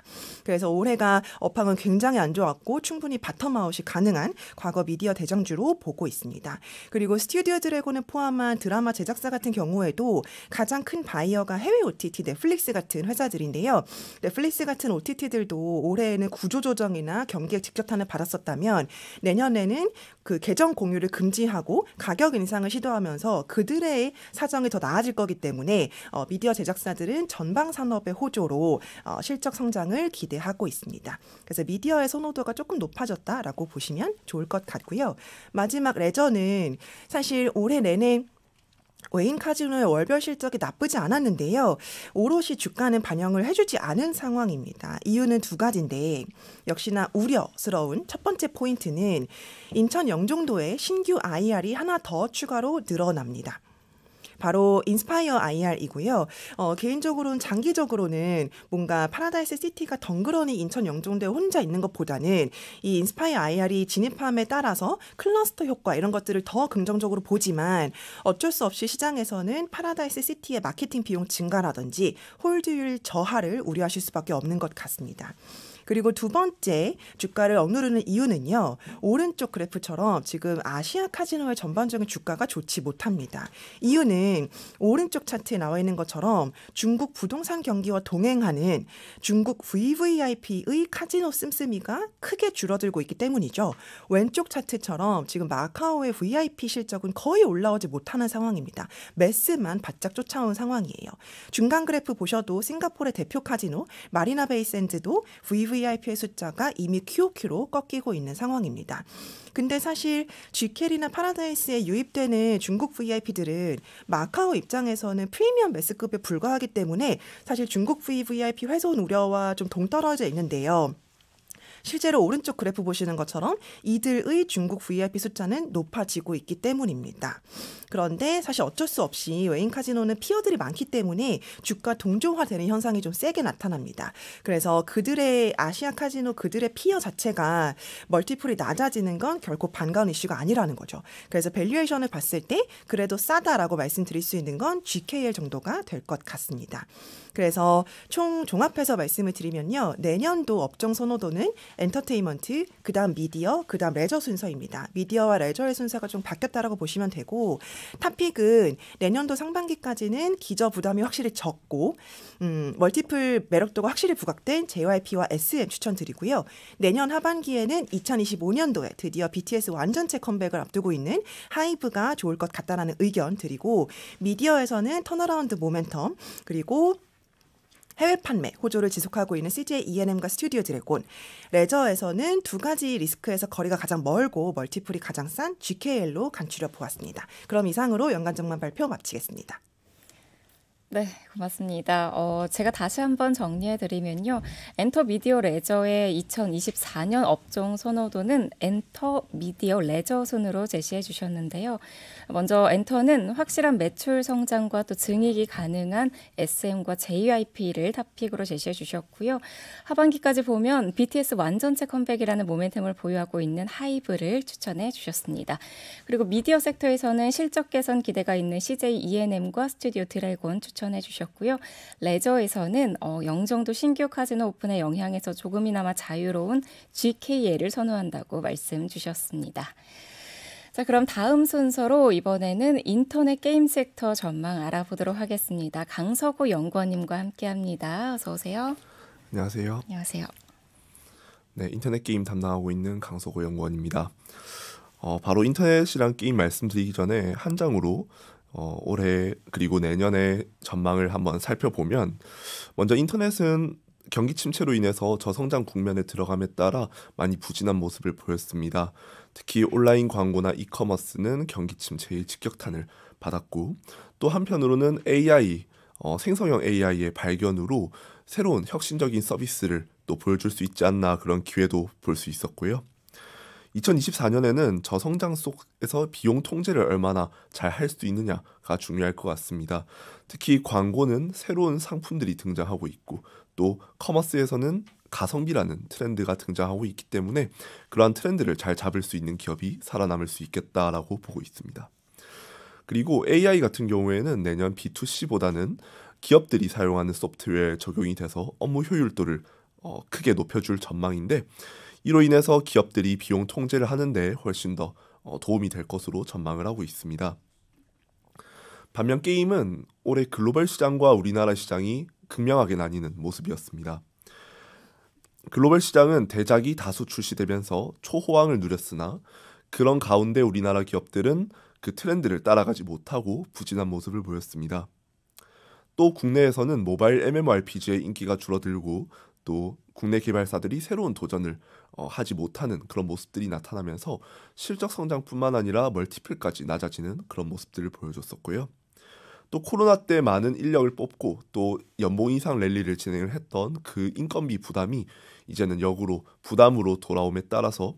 Speaker 4: 그래서 올해가 업황은 굉장히 안 좋았고 충분히 바텀아웃이 가능한 과거 미디어 대장주로 보고 있습니다. 그리고 스튜디오 드래곤을 포함한 드라마 제작사 같은 경우에도 가장 큰 바이어가 해외 OTT 넷플릭스 같은 회사들인데요. 넷플릭스 같은 OTT들도 올해에는 구조조정이나 경기에 직접탄을 받았었다면 내년에는 그 계정 공유를 금지하고 가격 인상을 시도하면서 그들의 사정이 더 나아질 거기 때문에 미디어 제작사들은 전방 산업의 호조로 실적 성장을 기대하고 있습니다. 그래서 미디어의 선호도가 조금 높아졌다라고 보시면 좋을 것 같고요. 마지막 레저는 사실 올해 내내 외인 카지노의 월별 실적이 나쁘지 않았는데요. 오롯이 주가는 반영을 해주지 않은 상황입니다. 이유는 두 가지인데 역시나 우려스러운 첫 번째 포인트는 인천 영종도에 신규 IR이 하나 더 추가로 늘어납니다. 바로 인스파이어 IR이고요. 개인적으로는 장기적으로는 뭔가 파라다이스 시티가 덩그러니 인천 영종도에 혼자 있는 것보다는 이 인스파이어 IR이 진입함에 따라서 클러스터 효과 이런 것들을 더 긍정적으로 보지만 어쩔 수 없이 시장에서는 파라다이스 시티의 마케팅 비용 증가라든지 홀드율 저하를 우려하실 수밖에 없는 것 같습니다. 그리고 두 번째 주가를 억누르는 이유는요. 오른쪽 그래프처럼 지금 아시아 카지노의 전반적인 주가가 좋지 못합니다. 이유는 오른쪽 차트에 나와 있는 것처럼 중국 부동산 경기와 동행하는 중국 VVIP의 카지노 씀씀이가 크게 줄어들고 있기 때문이죠. 왼쪽 차트처럼 지금 마카오의 VIP 실적은 거의 올라오지 못하는 상황입니다. 매스만 바짝 쫓아온 상황이에요. 중간 그래프 보셔도 싱가포르의 대표 카지노 마리나 베이 샌즈도 VVIP의 숫자가 이미 QOQ로 꺾이고 있는 상황입니다. 근데 사실 GK이나 파라다이스에 유입되는 중국 VIP들은 마카오 입장에서는 프리미엄 매스급에 불과하기 때문에 사실 중국 VVIP 훼손 우려와 좀 동떨어져 있는데요. 실제로 오른쪽 그래프 보시는 것처럼 이들의 중국 VIP 숫자는 높아지고 있기 때문입니다. 그런데 사실 어쩔 수 없이 외인 카지노는 피어들이 많기 때문에 주가 동종화되는 현상이 좀 세게 나타납니다. 그래서 그들의 아시아 카지노 그들의 피어 자체가 멀티플이 낮아지는 건 결코 반가운 이슈가 아니라는 거죠. 그래서 밸류에이션을 봤을 때 그래도 싸다라고 말씀드릴 수 있는 건 GKL 정도가 될 것 같습니다. 그래서 총 종합해서 말씀을 드리면요. 내년도 업종 선호도는 엔터테인먼트, 그다음 미디어, 그다음 레저 순서입니다. 미디어와 레저의 순서가 좀 바뀌었다라고 보시면 되고 탑픽은 내년도 상반기까지는 기저 부담이 확실히 적고 멀티플 매력도가 확실히 부각된 JYP와 SM 추천드리고요. 내년 하반기에는 2025년도에 드디어 BTS 완전체 컴백을 앞두고 있는 하이브가 좋을 것 같다라는 의견 드리고 미디어에서는 턴어라운드 모멘텀 그리고 해외 판매 호조를 지속하고 있는 CJ E&M과 스튜디오 드래곤, 레저에서는 두 가지 리스크에서 거리가 가장 멀고 멀티플이 가장 싼 GKL로 간추려 보았습니다. 그럼 이상으로 연간 전망 발표 마치겠습니다.
Speaker 1: 네, 고맙습니다. 제가 다시 한번 정리해드리면요. 엔터 미디어 레저의 2024년 업종 선호도는 엔터 미디어 레저 순으로 제시해 주셨는데요. 먼저 엔터는 확실한 매출 성장과 또 증익이 가능한 SM과 JYP를 탑픽으로 제시해 주셨고요. 하반기까지 보면 BTS 완전체 컴백이라는 모멘텀을 보유하고 있는 하이브를 추천해 주셨습니다. 그리고 미디어 섹터에서는 실적 개선 기대가 있는 CJ E&M과 스튜디오 드래곤 추천해 주셨고요. 레저에서는 영종도 신규 카지노 오픈의 영향에서 조금이나마 자유로운 GKL을 선호한다고 말씀 주셨습니다. 자, 그럼 다음 순서로 이번에는 인터넷 게임 섹터 전망 알아보도록 하겠습니다. 강서구 연구원님과 함께합니다. 어서 오세요.
Speaker 5: 안녕하세요.
Speaker 1: 안녕하세요.
Speaker 5: 네, 인터넷 게임 담당하고 있는 강서구 연구원입니다. 바로 인터넷이랑 게임 말씀드리기 전에 한 장으로 올해 그리고 내년의 전망을 한번 살펴보면 먼저 인터넷은 경기 침체로 인해서 저성장 국면에 들어감에 따라 많이 부진한 모습을 보였습니다. 특히 온라인 광고나 이커머스는 경기 침체의 직격탄을 받았고 또 한편으로는 AI, 생성형 AI의 발견으로 새로운 혁신적인 서비스를 또 보여줄 수 있지 않나 그런 기회도 볼 수 있었고요. 2024년에는 저성장 속에서 비용 통제를 얼마나 잘 할 수 있느냐가 중요할 것 같습니다. 특히 광고는 새로운 상품들이 등장하고 있고 또 커머스에서는 가성비라는 트렌드가 등장하고 있기 때문에 그러한 트렌드를 잘 잡을 수 있는 기업이 살아남을 수 있겠다라고 보고 있습니다. 그리고 AI 같은 경우에는 내년 B2C보다는 기업들이 사용하는 소프트웨어에 적용이 돼서 업무 효율도를 크게 높여줄 전망인데 이로 인해서 기업들이 비용 통제를 하는데 훨씬 더 도움이 될 것으로 전망을 하고 있습니다. 반면 게임은 올해 글로벌 시장과 우리나라 시장이 극명하게 나뉘는 모습이었습니다. 글로벌 시장은 대작이 다수 출시되면서 초호황을 누렸으나 그런 가운데 우리나라 기업들은 그 트렌드를 따라가지 못하고 부진한 모습을 보였습니다. 또 국내에서는 모바일 MMORPG의 인기가 줄어들고 또 국내 개발사들이 새로운 도전을 하지 못하는 그런 모습들이 나타나면서 실적 성장뿐만 아니라 멀티플까지 낮아지는 그런 모습들을 보여줬었고요. 또 코로나 때 많은 인력을 뽑고 또 연봉 인상 랠리를 진행을 했던 그 인건비 부담이 이제는 역으로 부담으로 돌아옴에 따라서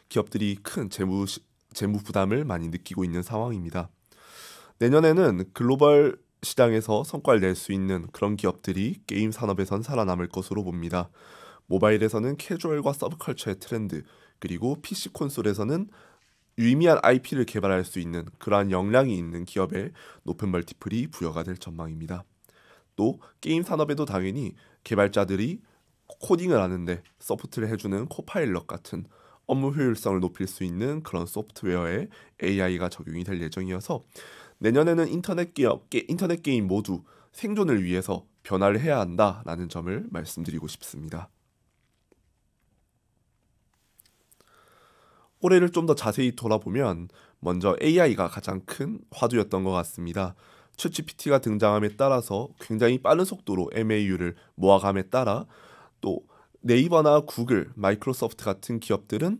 Speaker 5: 기업들이 큰 재무 부담을 많이 느끼고 있는 상황입니다. 내년에는 글로벌 시장에서 성과를 낼 수 있는 그런 기업들이 게임 산업에선 살아남을 것으로 봅니다. 모바일에서는 캐주얼과 서브컬처의 트렌드, 그리고 PC 콘솔에서는 유의미한 IP를 개발할 수 있는 그러한 역량이 있는 기업에 높은 멀티플이 부여가 될 전망입니다. 또 게임 산업에도 당연히 개발자들이 코딩을 하는데 서포트를 해주는 코파일럿 같은 업무 효율성을 높일 수 있는 그런 소프트웨어에 AI가 적용이 될 예정이어서 내년에는 인터넷 게임 모두 생존을 위해서 변화를 해야 한다라는 점을 말씀드리고 싶습니다. 올해를 좀 더 자세히 돌아보면 먼저 AI가 가장 큰 화두였던 것 같습니다. 챗GPT가 등장함에 따라서 굉장히 빠른 속도로 MAU를 모아감에 따라 또 네이버나 구글, 마이크로소프트 같은 기업들은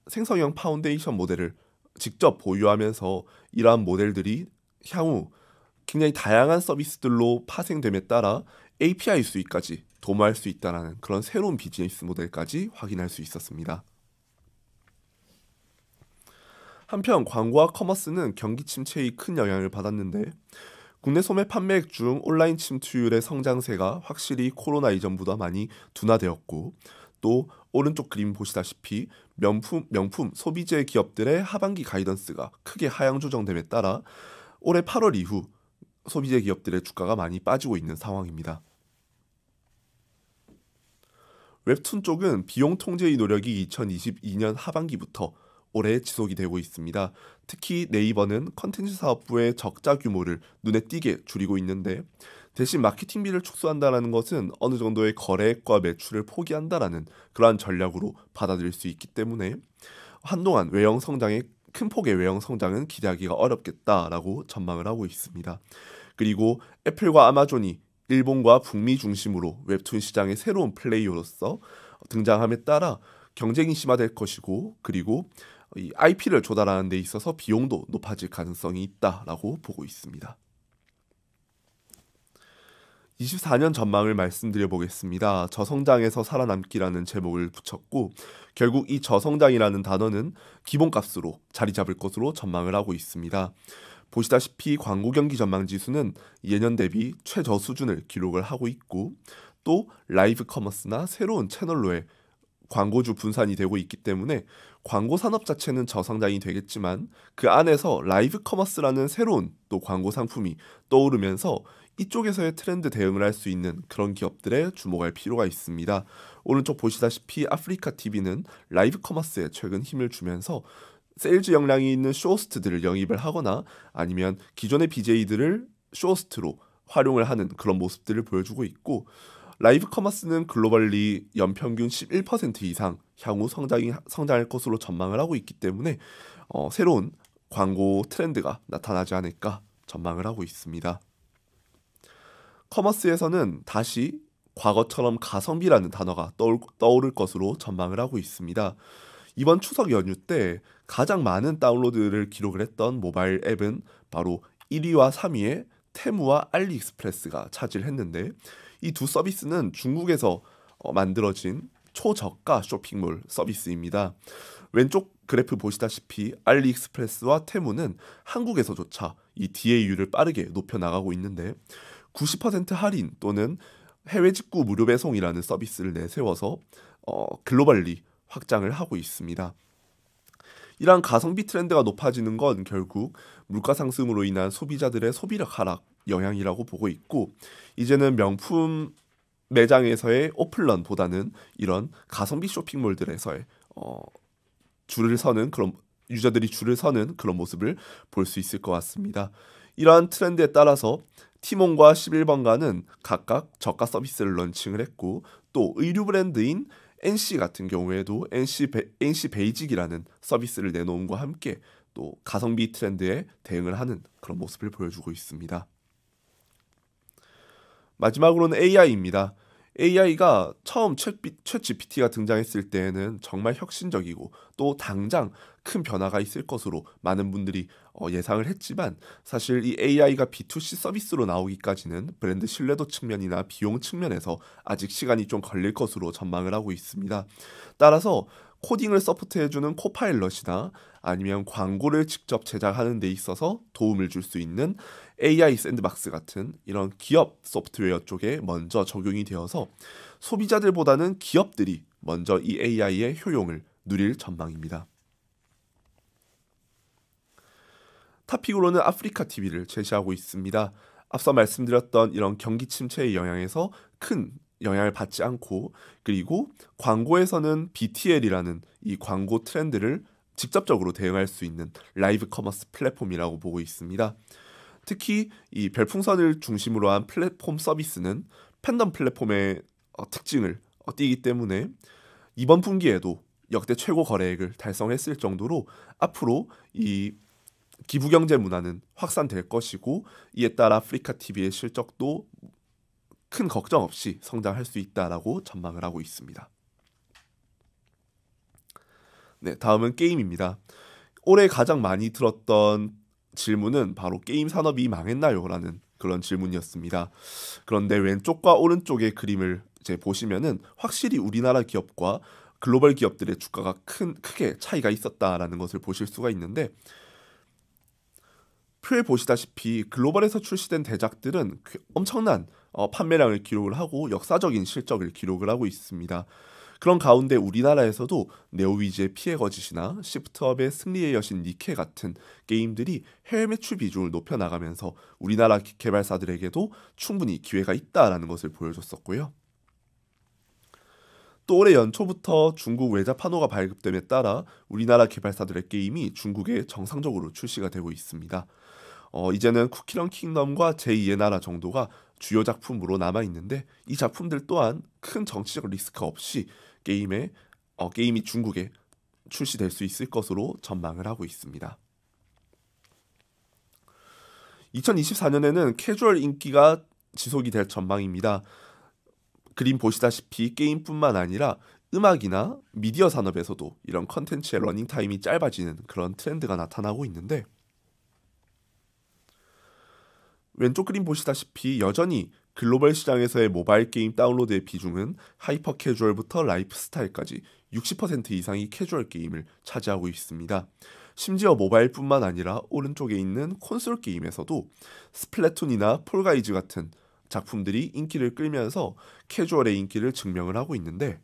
Speaker 5: 생성형 파운데이션 모델을 직접 보유하면서 이러한 모델들이 향후 굉장히 다양한 서비스들로 파생됨에 따라 API 수익까지 도모할 수 있다는 그런 새로운 비즈니스 모델까지 확인할 수 있었습니다. 한편 광고와 커머스는 경기 침체에 큰 영향을 받았는데 국내 소매 판매액 중 온라인 침투율의 성장세가 확실히 코로나 이전보다 많이 둔화되었고 또 오른쪽 그림 보시다시피 명품 소비재 기업들의 하반기 가이던스가 크게 하향 조정됨에 따라 올해 8월 이후 소비재 기업들의 주가가 많이 빠지고 있는 상황입니다. 웹툰 쪽은 비용 통제의 노력이 2022년 하반기부터 올해 지속이 되고 있습니다. 특히 네이버는 컨텐츠 사업부의 적자 규모를 눈에 띄게 줄이고 있는데 대신 마케팅비를 축소한다는 것은 어느 정도의 거래액과 매출을 포기한다라는 그러한 전략으로 받아들일 수 있기 때문에 한동안 큰 폭의 외형 성장은 기대하기가 어렵겠다라고 전망을 하고 있습니다. 그리고 애플과 아마존이 일본과 북미 중심으로 웹툰 시장의 새로운 플레이어로서 등장함에 따라 경쟁이 심화될 것이고 그리고 이 IP를 조달하는 데 있어서 비용도 높아질 가능성이 있다라고 보고 있습니다. 24년 전망을 말씀드려 보겠습니다. 저성장에서 살아남기라는 제목을 붙였고 결국 이 저성장이라는 단어는 기본값으로 자리 잡을 것으로 전망을 하고 있습니다. 보시다시피 광고 경기 전망 지수는 예년 대비 최저 수준을 기록을 하고 있고 또 라이브 커머스나 새로운 채널로의 광고주 분산이 되고 있기 때문에 광고 산업 자체는 저성장이 되겠지만 그 안에서 라이브 커머스라는 새로운 또 광고 상품이 떠오르면서 이쪽에서의 트렌드 대응을 할 수 있는 그런 기업들에 주목할 필요가 있습니다. 오른쪽 보시다시피 아프리카 TV는 라이브 커머스에 최근 힘을 주면서 세일즈 역량이 있는 쇼호스트들을 영입을 하거나 아니면 기존의 BJ들을 쇼호스트로 활용을 하는 그런 모습들을 보여주고 있고 라이브 커머스는 글로벌리 연평균 11% 이상 향후 성장할 것으로 전망을 하고 있기 때문에 새로운 광고 트렌드가 나타나지 않을까 전망을 하고 있습니다. 커머스에서는 다시 과거처럼 가성비라는 단어가 떠오를 것으로 전망을 하고 있습니다. 이번 추석 연휴 때 가장 많은 다운로드를 기록을 했던 모바일 앱은 바로 1위와 3위의 테무와 알리익스프레스가 차지했는데 이 두 서비스는 중국에서 만들어진 초저가 쇼핑몰 서비스입니다. 왼쪽 그래프 보시다시피 알리익스프레스와 테무는 한국에서조차 이 DAU를 빠르게 높여나가고 있는데 90% 할인 또는 해외 직구 무료 배송이라는 서비스를 내세워서 글로벌리 확장을 하고 있습니다. 이러한 가성비 트렌드가 높아지는 건 결국 물가 상승으로 인한 소비자들의 소비력 하락 영향이라고 보고 있고 이제는 명품 매장에서의 오픈런보다는 이런 가성비 쇼핑몰들에서의 유저들이 줄을 서는 그런 모습을 볼 수 있을 것 같습니다. 이러한 트렌드에 따라서 티몬과 11번가는 각각 저가 서비스를 런칭을 했고 또 의류 브랜드인 NC 같은 경우에도 NC 베이직이라는 서비스를 내놓음과 함께 또 가성비 트렌드에 대응을 하는 그런 모습을 보여주고 있습니다. 마지막으로는 AI입니다. AI가 처음 챗GPT가 등장했을 때에는 정말 혁신적이고 또 당장 큰 변화가 있을 것으로 많은 분들이 예상을 했지만 사실 이 AI가 B2C 서비스로 나오기까지는 브랜드 신뢰도 측면이나 비용 측면에서 아직 시간이 좀 걸릴 것으로 전망을 하고 있습니다. 따라서 코딩을 서포트해주는 코파일럿이나 아니면 광고를 직접 제작하는 데 있어서 도움을 줄 수 있는 AI 샌드박스 같은 이런 기업 소프트웨어 쪽에 먼저 적용이 되어서 소비자들보다는 기업들이 먼저 이 AI의 효용을 누릴 전망입니다. 탑픽으로는 아프리카 TV를 제시하고 있습니다. 앞서 말씀드렸던 이런 경기 침체의 영향에서 큰 영향을 받지 않고 그리고 광고에서는 BTL이라는 이 광고 트렌드를 직접적으로 대응할 수 있는 라이브 커머스 플랫폼이라고 보고 있습니다. 특히 이 별풍선을 중심으로 한 플랫폼 서비스는 팬덤 플랫폼의 특징을 띠기 때문에 이번 분기에도 역대 최고 거래액을 달성했을 정도로 앞으로 이 기부경제 문화는 확산될 것이고 이에 따라 아프리카 TV의 실적도 큰 걱정 없이 성장할 수 있다라고 전망을 하고 있습니다. 네, 다음은 게임입니다. 올해 가장 많이 들었던 질문은 바로 게임 산업이 망했나요? 라는 그런 질문이었습니다. 그런데 왼쪽과 오른쪽의 그림을 이제 보시면은 확실히 우리나라 기업과 글로벌 기업들의 주가가 크게 차이가 있었다라는 것을 보실 수가 있는데, 표에 보시다시피 글로벌에서 출시된 대작들은 엄청난 판매량을 기록을 하고 역사적인 실적을 기록을 하고 있습니다. 그런 가운데 우리나라에서도 네오위즈의 피해 거짓이나 시프트업의 승리의 여신 니케 같은 게임들이 해외 매출 비중을 높여나가면서 우리나라 개발사들에게도 충분히 기회가 있다라는 것을 보여줬었고요. 또 올해 연초부터 중국 외자 판호가 발급됨에 따라 우리나라 개발사들의 게임이 중국에 정상적으로 출시가 되고 있습니다. 이제는 쿠키런 킹덤과 제2의 나라 정도가 주요 작품으로 남아 있는데, 이 작품들 또한 큰 정치적 리스크 없이 게임이 중국에 출시될 수 있을 것으로 전망을 하고 있습니다. 2024년에는 캐주얼 인기가 지속이 될 전망입니다. 그림 보시다시피 게임뿐만 아니라 음악이나 미디어 산업에서도 이런 컨텐츠의 러닝타임이 짧아지는 그런 트렌드가 나타나고 있는데, 왼쪽 그림 보시다시피 여전히 글로벌 시장에서의 모바일 게임 다운로드의 비중은 하이퍼 캐주얼부터 라이프 스타일까지 60% 이상이 캐주얼 게임을 차지하고 있습니다. 심지어 모바일뿐만 아니라 오른쪽에 있는 콘솔 게임에서도 스플래툰이나 폴가이즈 같은 작품들이 인기를 끌면서 캐주얼의 인기를 증명을 하고 있는데,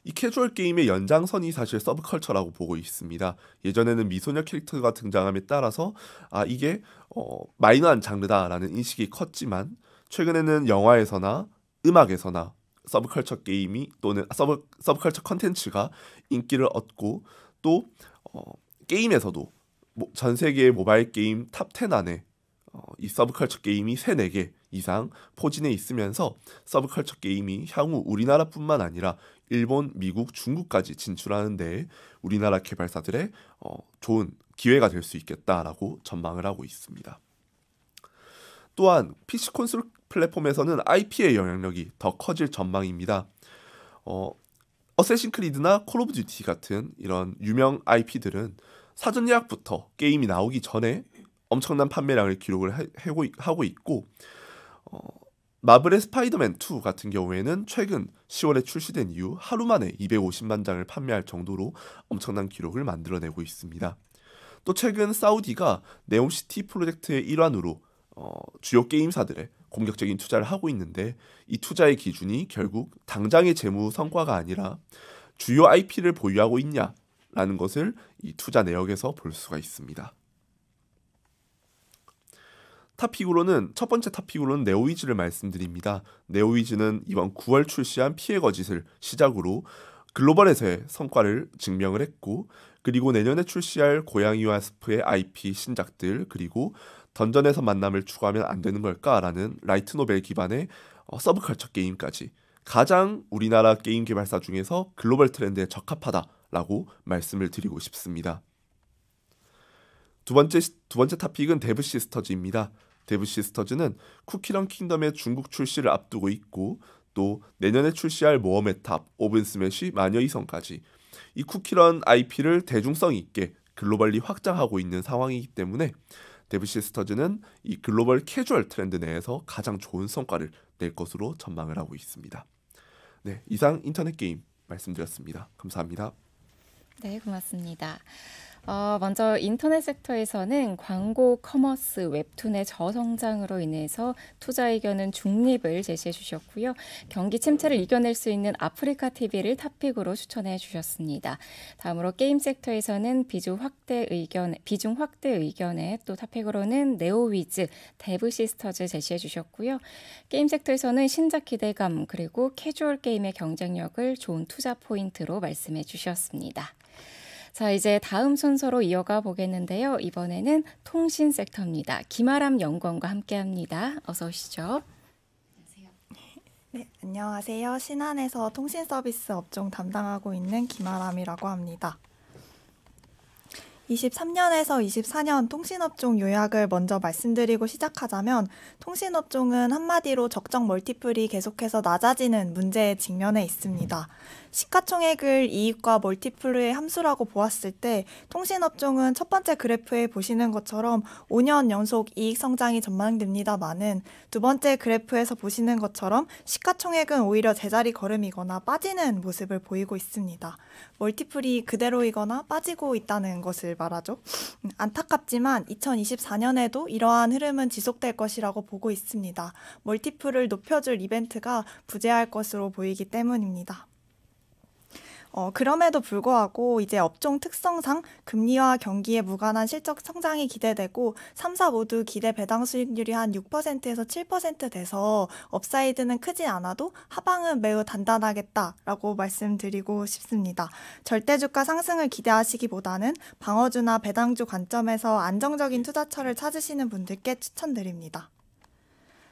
Speaker 5: 이 캐주얼 게임의 연장선이 사실 서브컬처라고 보고 있습니다. 예전에는 미소녀 캐릭터가 등장함에 따라서 이게 마이너한 장르다라는 인식이 컸지만, 최근에는 영화에서나 음악에서나 서브컬처 게임이 또는 서브컬처 컨텐츠가 인기를 얻고, 또 게임에서도 전 세계의 모바일 게임 탑 10 안에 이 서브컬처 게임이 3, 4개 이상 포진해 있으면서 서브컬처 게임이 향후 우리나라뿐만 아니라 일본, 미국, 중국까지 진출하는 데 우리나라 개발사들의 좋은 기회가 될 수 있겠다라고 전망을 하고 있습니다. 또한 PC 콘솔 플랫폼에서는 IP의 영향력이 더 커질 전망입니다. 어쌔신 크리드나 콜 오브 듀티 같은 이런 유명 IP들은 사전 예약부터 게임이 나오기 전에 엄청난 판매량을 기록을 하고 있고, 마블의 스파이더맨 2 같은 경우에는 최근 10월에 출시된 이후 하루 만에 250만 장을 판매할 정도로 엄청난 기록을 만들어내고 있습니다. 또 최근 사우디가 네옴시티 프로젝트의 일환으로 주요 게임사들의 공격적인 투자를 하고 있는데, 이 투자의 기준이 결국 당장의 재무 성과가 아니라 주요 IP를 보유하고 있냐라는 것을 이 투자 내역에서 볼 수가 있습니다. 첫 번째 탑픽으로는 네오위즈를 말씀드립니다. 네오위즈는 이번 9월 출시한 피해 거짓을 시작으로 글로벌에서의 성과를 증명을 했고, 그리고 내년에 출시할 고양이와 스프의 IP 신작들, 그리고 던전에서 만남을 추구하면 안 되는 걸까라는 라이트 노벨 기반의 서브컬처 게임까지 가장 우리나라 게임 개발사 중에서 글로벌 트렌드에 적합하다라고 말씀을 드리고 싶습니다. 두 번째 탑픽은 데브 시스터즈입니다. 데브 시스터즈는 쿠키런 킹덤의 중국 출시를 앞두고 있고, 또 내년에 출시할 모험의 탑, 오븐 스매시, 마녀 이성까지 이 쿠키런 IP를 대중성 있게 글로벌리 확장하고 있는 상황이기 때문에 데브 시스터즈는 이 글로벌 캐주얼 트렌드 내에서 가장 좋은 성과를 낼 것으로 전망을 하고 있습니다. 네, 이상 인터넷 게임 말씀드렸습니다. 감사합니다.
Speaker 1: 네, 고맙습니다. 먼저 인터넷 섹터에서는 광고, 커머스, 웹툰의 저성장으로 인해서 투자 의견은 중립을 제시해 주셨고요. 경기 침체를 이겨낼 수 있는 아프리카 TV를 탑픽으로 추천해 주셨습니다. 다음으로 게임 섹터에서는 비중 확대 의견에 또 탑픽으로는 네오위즈, 데브 시스터즈 제시해 주셨고요. 게임 섹터에서는 신작 기대감 그리고 캐주얼 게임의 경쟁력을 좋은 투자 포인트로 말씀해 주셨습니다. 자, 이제 다음 순서로 이어가 보겠는데요. 이번에는 통신 섹터입니다. 김아람 연구원과 함께합니다. 어서 오시죠.
Speaker 6: 네, 안녕하세요. 신한에서 통신 서비스 업종 담당하고 있는 김아람이라고 합니다. 23년에서 24년 통신업종 요약을 먼저 말씀드리고 시작하자면 통신업종은 한마디로 적정 멀티플이 계속해서 낮아지는 문제에 직면해 있습니다. 시가총액을 이익과 멀티플의 함수라고 보았을 때 통신업종은 첫 번째 그래프에 보시는 것처럼 5년 연속 이익 성장이 전망됩니다마는 두 번째 그래프에서 보시는 것처럼 시가총액은 오히려 제자리 걸음이거나 빠지는 모습을 보이고 있습니다. 멀티플이 그대로이거나 빠지고 있다는 것을 말하죠. 안타깝지만 2024년에도 이러한 흐름은 지속될 것이라고 보고 있습니다. 멀티플을 높여줄 이벤트가 부재할 것으로 보이기 때문입니다. 그럼에도 불구하고 이제 업종 특성상 금리와 경기에 무관한 실적 성장이 기대되고 3사 모두 기대 배당 수익률이 한 6%에서 7% 돼서 업사이드는 크지 않아도 하방은 매우 단단하겠다라고 말씀드리고 싶습니다. 절대주가 상승을 기대하시기보다는 방어주나 배당주 관점에서 안정적인 투자처를 찾으시는 분들께 추천드립니다.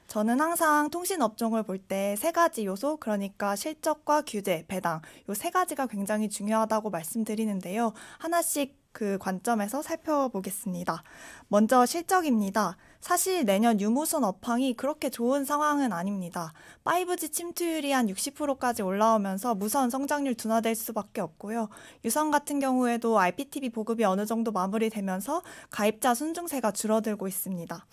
Speaker 6: 저는 항상 통신업종을 볼 때 세 가지 요소, 그러니까 실적과 규제, 배당, 이 세 가지가 굉장히 중요하다고 말씀드리는데요. 하나씩 그 관점에서 살펴보겠습니다. 먼저 실적입니다. 사실 내년 유무선 업황이 그렇게 좋은 상황은 아닙니다. 5G 침투율이 한 60%까지 올라오면서 무선 성장률 둔화될 수밖에 없고요. 유선 같은 경우에도 IPTV 보급이 어느 정도 마무리되면서 가입자 순증세가 줄어들고 있습니다.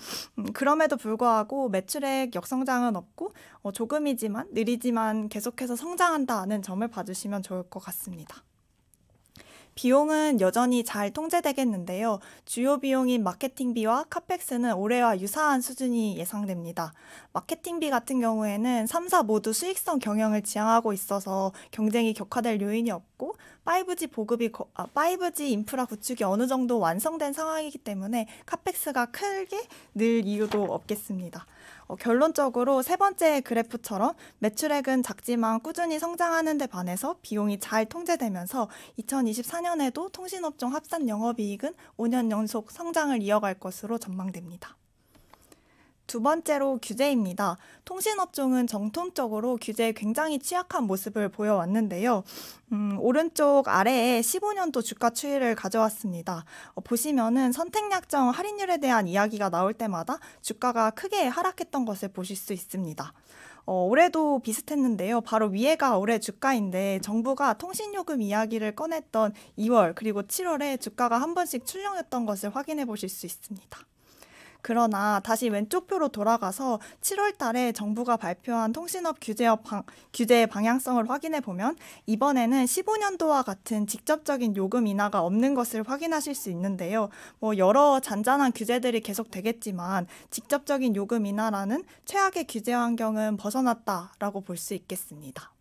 Speaker 6: 그럼에도 불구하고 매출액 역성장은 없고 조금이지만 느리지만 계속해서 성장한다는 점을 봐주시면 좋을 것 같습니다. 비용은 여전히 잘 통제되겠는데요. 주요 비용인 마케팅비와 카펙스는 올해와 유사한 수준이 예상됩니다. 마케팅비 같은 경우에는 3사 모두 수익성 경영을 지향하고 있어서 경쟁이 격화될 요인이 없고 5G 인프라 구축이 어느 정도 완성된 상황이기 때문에 카펙스가 크게 늘 이유도 없겠습니다. 결론적으로 세 번째 그래프처럼 매출액은 작지만 꾸준히 성장하는 데 반해서 비용이 잘 통제되면서 2024년에도 통신업종 합산 영업이익은 5년 연속 성장을 이어갈 것으로 전망됩니다. 두 번째로 규제입니다. 통신업종은 정통적으로 규제에 굉장히 취약한 모습을 보여왔는데요. 오른쪽 아래에 15년도 주가 추이를 가져왔습니다. 보시면은 선택약정 할인율에 대한 이야기가 나올 때마다 주가가 크게 하락했던 것을 보실 수 있습니다. 올해도 비슷했는데요. 바로 위에가 올해 주가인데 정부가 통신요금 이야기를 꺼냈던 2월 그리고 7월에 주가가 한 번씩 출렁였던 것을 확인해 보실 수 있습니다. 그러나 다시 왼쪽 표로 돌아가서 7월 달에 정부가 발표한 통신업 규제의 방향성을 확인해 보면 이번에는 15년도와 같은 직접적인 요금 인하가 없는 것을 확인하실 수 있는데요. 여러 잔잔한 규제들이 계속되겠지만 직접적인 요금 인하라는 최악의 규제 환경은 벗어났다라고 볼 수 있겠습니다.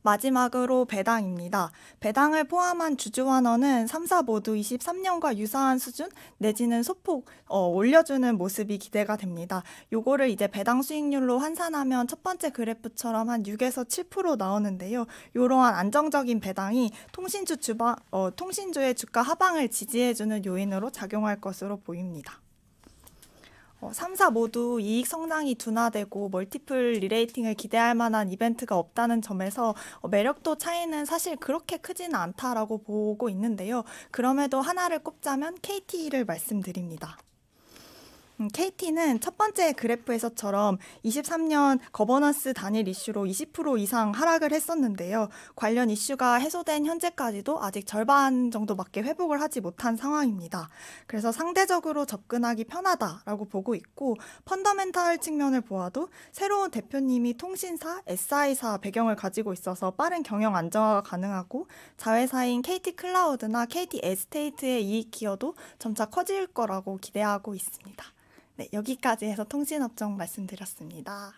Speaker 6: 마지막으로 배당입니다. 배당을 포함한 주주환원은 3사 모두 23년과 유사한 수준 내지는 소폭 올려주는 모습이 기대가 됩니다. 요거를 이제 배당 수익률로 환산하면 첫 번째 그래프처럼 한 6에서 7% 나오는데요. 이러한 안정적인 배당이 통신주의 주가 하방을 지지해주는 요인으로 작용할 것으로 보입니다. 3사 모두 이익 성장이 둔화되고 멀티플 리레이팅을 기대할 만한 이벤트가 없다는 점에서 매력도 차이는 사실 그렇게 크지는 않다라고 보고 있는데요. 그럼에도 하나를 꼽자면 KT를 말씀드립니다. KT는 첫 번째 그래프에서처럼 23년 거버넌스 단일 이슈로 20% 이상 하락을 했었는데요. 관련 이슈가 해소된 현재까지도 아직 절반 정도밖에 회복을 하지 못한 상황입니다. 그래서 상대적으로 접근하기 편하다라고 보고 있고 펀더멘탈 측면을 보아도 새로운 대표님이 통신사, SI사 배경을 가지고 있어서 빠른 경영 안정화가 가능하고 자회사인 KT 클라우드나 KT 에스테이트의 이익 기여도 점차 커질 거라고 기대하고 있습니다. 네, 여기까지 해서 통신업종 말씀드렸습니다.